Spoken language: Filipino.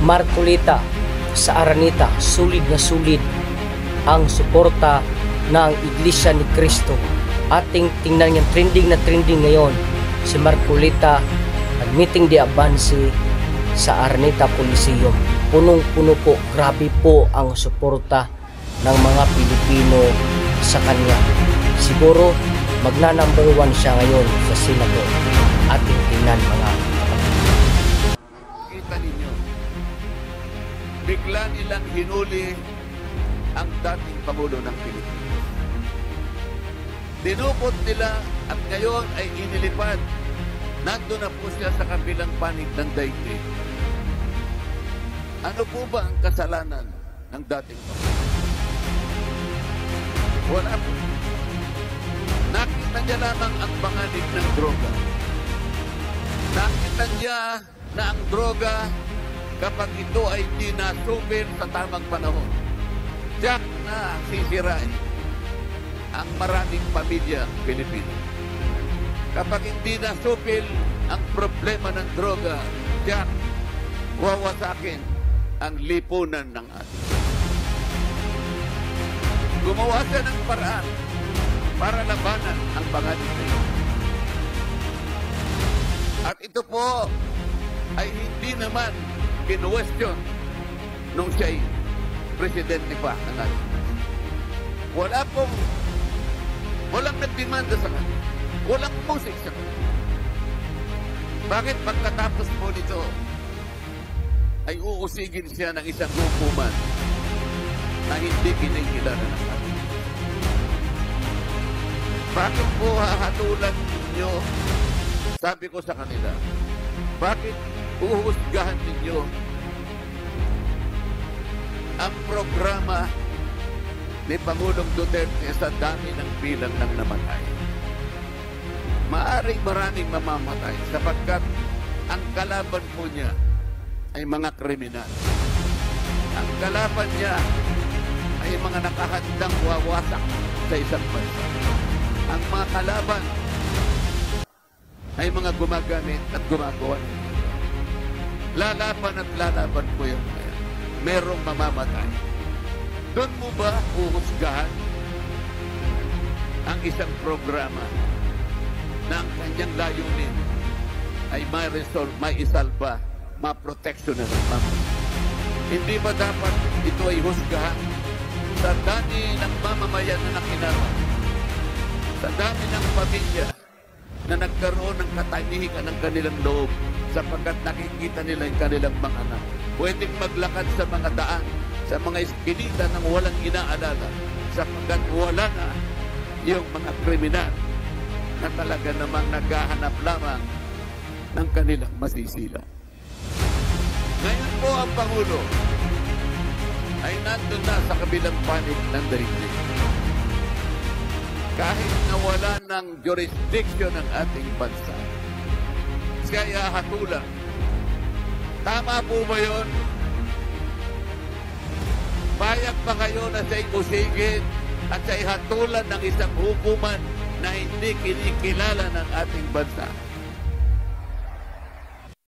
Marcolita sa Araneta, sulid na sulid ang suporta ng Iglesia ni Cristo. Ating tingnan yung trending na trending ngayon, si Marcolita nag-meeting de avance sa Araneta Coliseum. Punong-puno po, grabe po ang suporta ng mga Pilipino sa kanya. Siguro magna-number 1 siya ngayon sa Senado. Ating tingnan mga kapatid. Kita ninyo, bigla nilang hinuli ang dating Pangulo ng Pilipinas. Dinupot nila at ngayon ay inilipad. Nandun na po siya sa kabilang panig ng daigdig. Ano po ba ang kasalanan ng dating Pangulo? Wala po. Nakita niya lamang ang panganib ng droga. Nakita niya na ang droga, kapag ito ay dinasupil sa tamang panahon, tiyak na sisirain ang maraming pamilya Pilipino. Kapag hindi nasupil ang problema ng droga, tiyak wawasakin ang lipunan ng atin. Gumawa siya ng paraan para labanan ang panganib na ito. At ito po ay hindi naman kinuwestiyon nung siya'y presidente pa ng ating bansa. Walang nagdemanda sa kanya. Walang musik sa kanya. Bakit pagkatapos po nito ay uusigin siya ng isang hukuman na hindi kinikilala ng ating bansa? Bakit po hahatulan ninyo? Sabi ko sa kanila, bakit uhusgahan ninyo ang programa ni Pangulong Duterte sa dami ng bilang ng namatay? Maaring maraming mamamatay sapagkat ang kalaban po niya ay mga kriminal. Ang kalaban niya ay mga nakahandang wawasak sa isang bansa. Ang mga kalaban ay mga gumagamit at gumagawa. Lalaban at lalaban po yung kaya. Merong mamamatay. Doon mo ba uhusgahan ang isang programa na ang kanyang layunin ay may isalba, maproteksyon na ng pamilya? Hindi ba dapat ito ay husgahan sa dami ng mamamayan na nakinarap, sa dami ng pamilya na nagkaroon ng katahimikan ng kanilang loob sapagkat nakikita nila yung kanilang mga anak pwedeng maglakad sa mga daan, sa mga iskinita ng walang inaalala sapagkat wala na yung mga kriminal na talaga namang naghahanap lamang ng kanilang masisila. Ngayon po ang Pangulo ay nandun na sa kabilang panig ng daigdig. Kahit nawala ng jurisdiction ng ating bansa, kaya hatulan. Tama po ba yun? Payag pa kayo na siya'y usigin at siya'y hatulan ng isang hukuman na hindi kinikilala ng ating bansa?